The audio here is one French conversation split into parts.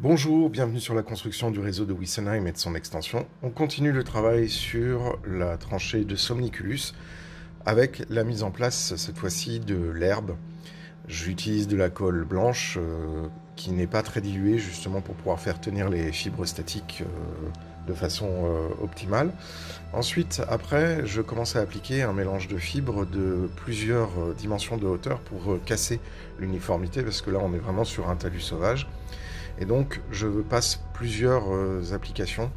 Bonjour, bienvenue sur la construction du réseau de Wissenheim et de son extension. On continue le travail sur la tranchée de Somniculus avec la mise en place cette fois-ci de l'herbe. J'utilise de la colle blanche qui n'est pas très diluée justement pour pouvoir faire tenir les fibres statiques de façon optimale. Ensuite, après, je commence à appliquer un mélange de fibres de plusieurs dimensions de hauteur pour casser l'uniformité parce que là on est vraiment sur un talus sauvage. Et donc, je passe plusieurs applications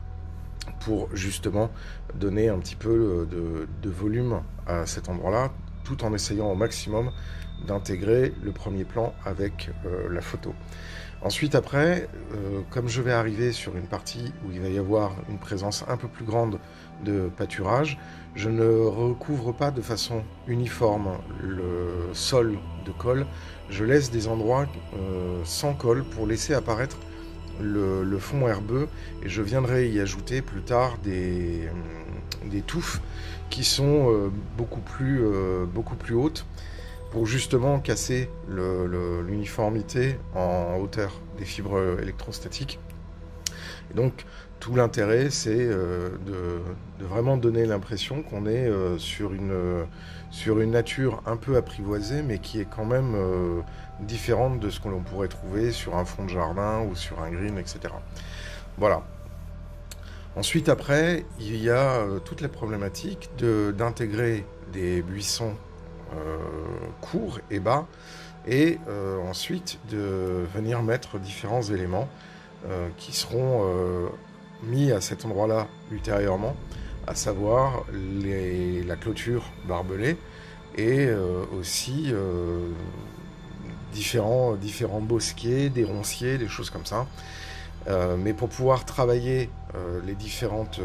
pour justement donner un petit peu de volume à cet endroit-là, tout en essayant au maximum d'intégrer le premier plan avec la photo. Ensuite, après, comme je vais arriver sur une partie où il va y avoir une présence un peu plus grande de pâturage, je ne recouvre pas de façon uniforme le sol de colle. Je laisse des endroits sans colle pour laisser apparaître le fond herbeux et je viendrai y ajouter plus tard des touffes qui sont beaucoup plus hautes pour justement casser l'uniformité en hauteur des fibres électrostatiques. Et donc tout l'intérêt c'est de vraiment donner l'impression qu'on est sur une nature un peu apprivoisée mais qui est quand même différente de ce que l'on pourrait trouver sur un fond de jardin ou sur un green, etc. Voilà. Ensuite après il y a toute la problématique d'intégrer des buissons courts et bas et ensuite de venir mettre différents éléments qui seront mis à cet endroit-là ultérieurement, à savoir la clôture barbelée et aussi différents bosquets, des ronciers, des choses comme ça. Mais pour pouvoir travailler les différentes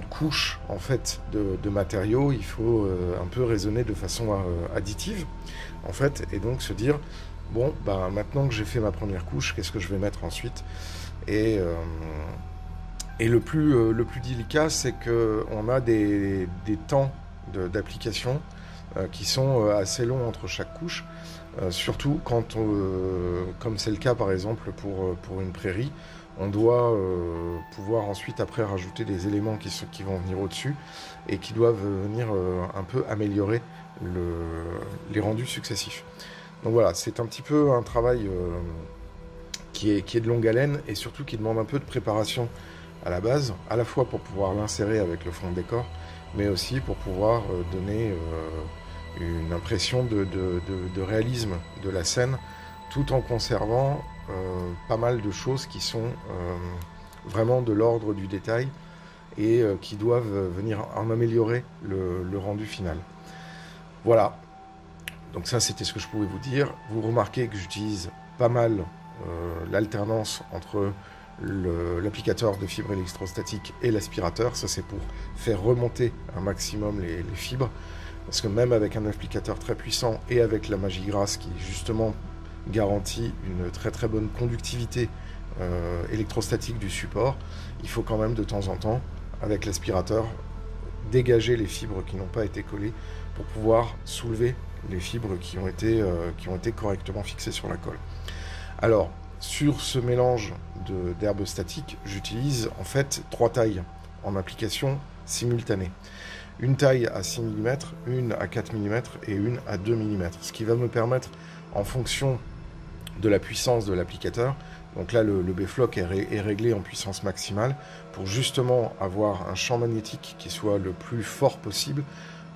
couches en fait de matériaux, il faut un peu raisonner de façon additive en fait, et donc se dire bon, bah, maintenant que j'ai fait ma première couche, qu'est-ce que je vais mettre ensuite? Et le plus délicat, c'est qu'on a des temps d'application qui sont assez longs entre chaque couche, surtout quand, comme c'est le cas par exemple pour une prairie, on doit pouvoir ensuite après rajouter des éléments qui vont venir au-dessus et qui doivent venir un peu améliorer les rendus successifs. Donc voilà, c'est un petit peu un travail qui est de longue haleine et surtout qui demande un peu de préparation à la base, à la fois pour pouvoir l'insérer avec le fond de décor, mais aussi pour pouvoir donner une impression de réalisme de la scène, tout en conservant pas mal de choses qui sont vraiment de l'ordre du détail et qui doivent venir en améliorer le rendu final. Voilà. Donc ça, c'était ce que je pouvais vous dire. Vous remarquez que j'utilise pas mal l'alternance entre l'applicateur de fibres électrostatiques et l'aspirateur. Ça, c'est pour faire remonter un maximum les fibres. Parce que même avec un applicateur très puissant et avec la magie grasse qui justement garantit une très très bonne conductivité électrostatique du support, il faut quand même de temps en temps, avec l'aspirateur, dégager les fibres qui n'ont pas été collées pour pouvoir soulever les fibres qui ont été correctement fixées sur la colle. Alors, sur ce mélange d'herbes statiques, j'utilise en fait 3 tailles en application simultanée. Une taille à 6 mm, une à 4 mm et une à 2 mm. Ce qui va me permettre, en fonction de la puissance de l'applicateur, donc là le B-Flock est réglé en puissance maximale, pour justement avoir un champ magnétique qui soit le plus fort possible,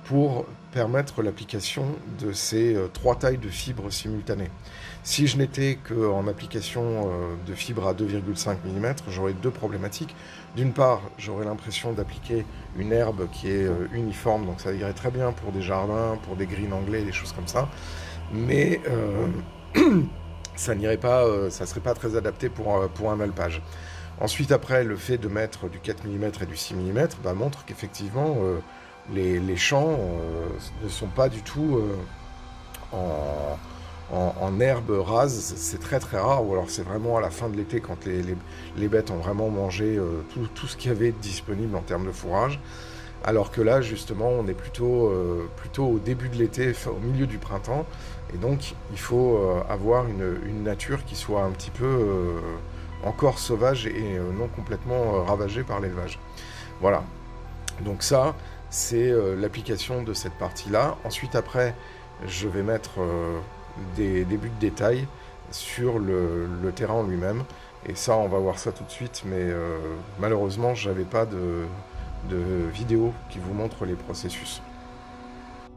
pour permettre l'application de ces 3 tailles de fibres simultanées. Si je n'étais qu'en application de fibres à 2,5 mm, j'aurais 2 problématiques. D'une part, j'aurais l'impression d'appliquer une herbe qui est uniforme, donc ça irait très bien pour des jardins, pour des greens anglais, des choses comme ça, mais ça n'irait pas, ça serait pas très adapté pour un alpage. Ensuite, après, le fait de mettre du 4 mm et du 6 mm bah, montre qu'effectivement les champs ne sont pas du tout en herbe rase, c'est très très rare, ou alors c'est vraiment à la fin de l'été quand les bêtes ont vraiment mangé tout ce qu'il y avait disponible en termes de fourrage. Alors que là, justement, on est plutôt au début de l'été, au milieu du printemps. Et donc, il faut avoir une nature qui soit un petit peu encore sauvage et non complètement ravagée par l'élevage. Voilà. Donc ça, c'est l'application de cette partie-là. Ensuite, après, je vais mettre des buts de détail sur le terrain en lui-même. Et ça, on va voir ça tout de suite, mais malheureusement, je n'avais pas de vidéo qui vous montre les processus.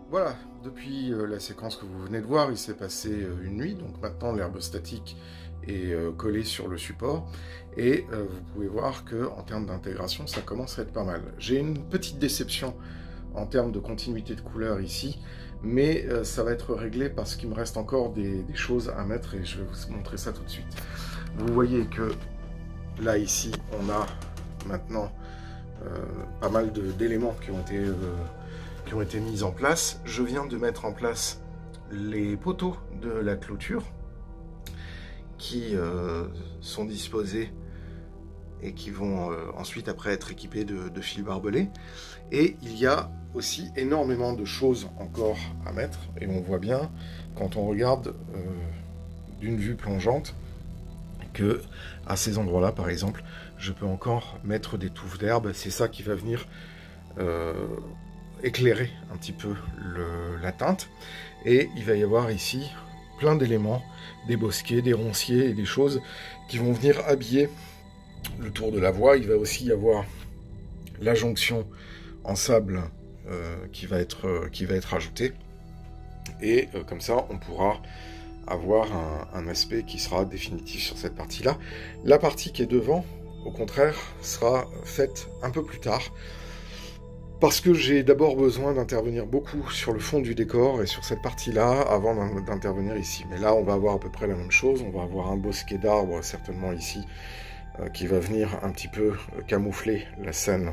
Voilà, depuis la séquence que vous venez de voir, il s'est passé une nuit, donc maintenant l'herbe statique est collée sur le support, et vous pouvez voir que en termes d'intégration, ça commence à être pas mal. J'ai une petite déception en termes de continuité de couleur ici, mais ça va être réglé parce qu'il me reste encore des choses à mettre, et je vais vous montrer ça tout de suite. Vous voyez que là, ici, on a maintenant pas mal d'éléments qui ont été mis en place. Je viens de mettre en place les poteaux de la clôture qui sont disposés et qui vont ensuite après être équipés de fils barbelés. Et il y a aussi énormément de choses encore à mettre, et on voit bien quand on regarde d'une vue plongeante que à ces endroits-là, par exemple, je peux encore mettre des touffes d'herbe. C'est ça qui va venir éclairer un petit peu la teinte. Et il va y avoir ici plein d'éléments, des bosquets, des ronciers et des choses qui vont venir habiller le tour de la voie. Il va aussi y avoir la jonction en sable qui va être ajoutée. Et comme ça, on pourra avoir un aspect qui sera définitif sur cette partie-là. La partie qui est devant, au contraire, sera faite un peu plus tard, parce que j'ai d'abord besoin d'intervenir beaucoup sur le fond du décor et sur cette partie-là avant d'intervenir ici. Mais là, on va avoir à peu près la même chose. On va avoir un bosquet d'arbres, certainement ici, qui va venir un petit peu camoufler la scène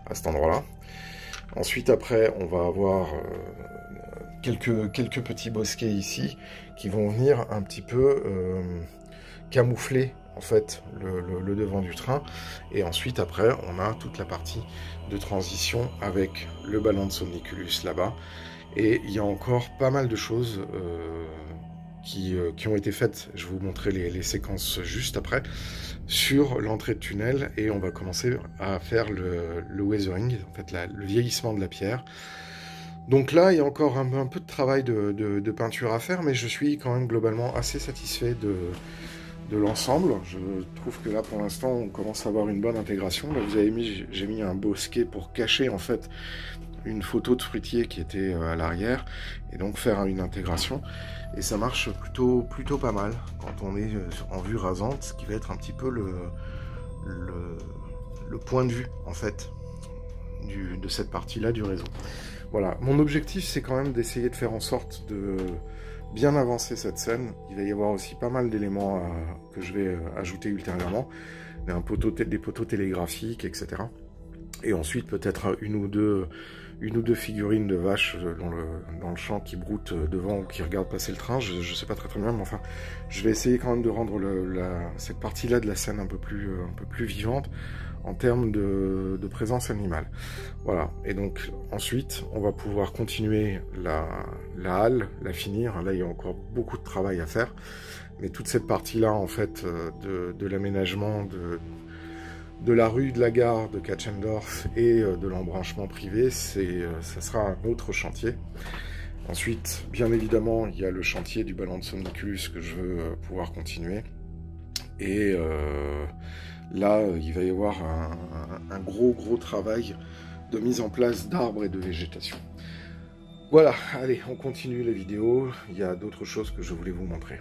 à cet endroit-là. Ensuite, après, on va avoir quelques petits bosquets ici qui vont venir un petit peu camoufler en fait le devant du train. Et ensuite, après, on a toute la partie de transition avec le ballon de Somniculus là-bas. Et il y a encore pas mal de choses qui ont été faites. Je vais vous montrer les séquences juste après sur l'entrée de tunnel, et on va commencer à faire le weathering, en fait le vieillissement de la pierre. Donc là, il y a encore un peu de travail de peinture à faire, mais je suis quand même globalement assez satisfait de l'ensemble. Je trouve que là, pour l'instant, on commence à avoir une bonne intégration. Là, vous avez mis, j'ai mis un bosquet pour cacher en fait une photo de fruitier qui était à l'arrière, et donc faire une intégration. Et ça marche plutôt pas mal quand on est en vue rasante, ce qui va être un petit peu le point de vue en fait de cette partie-là du réseau. Voilà, mon objectif c'est quand même d'essayer de faire en sorte de bien avancer cette scène. Il va y avoir aussi pas mal d'éléments que je vais ajouter ultérieurement, des poteaux télégraphiques, etc. Et ensuite peut-être une ou deux figurines de vaches dans le champ qui broutent devant ou qui regardent passer le train. Je sais pas très bien, mais enfin, je vais essayer quand même de rendre cette partie-là de la scène un peu plus vivante en termes de présence animale. Voilà, et donc ensuite, on va pouvoir continuer la halle, la finir. Là, il y a encore beaucoup de travail à faire, mais toute cette partie-là, en fait, de l'aménagement de la rue de la gare de Katschendorf et de l'embranchement privé, ça sera un autre chantier. Ensuite, bien évidemment, il y a le chantier du ballon de Somniculus que je veux pouvoir continuer. Et là, il va y avoir un gros travail de mise en place d'arbres et de végétation. Voilà, allez, on continue la vidéo. Il y a d'autres choses que je voulais vous montrer.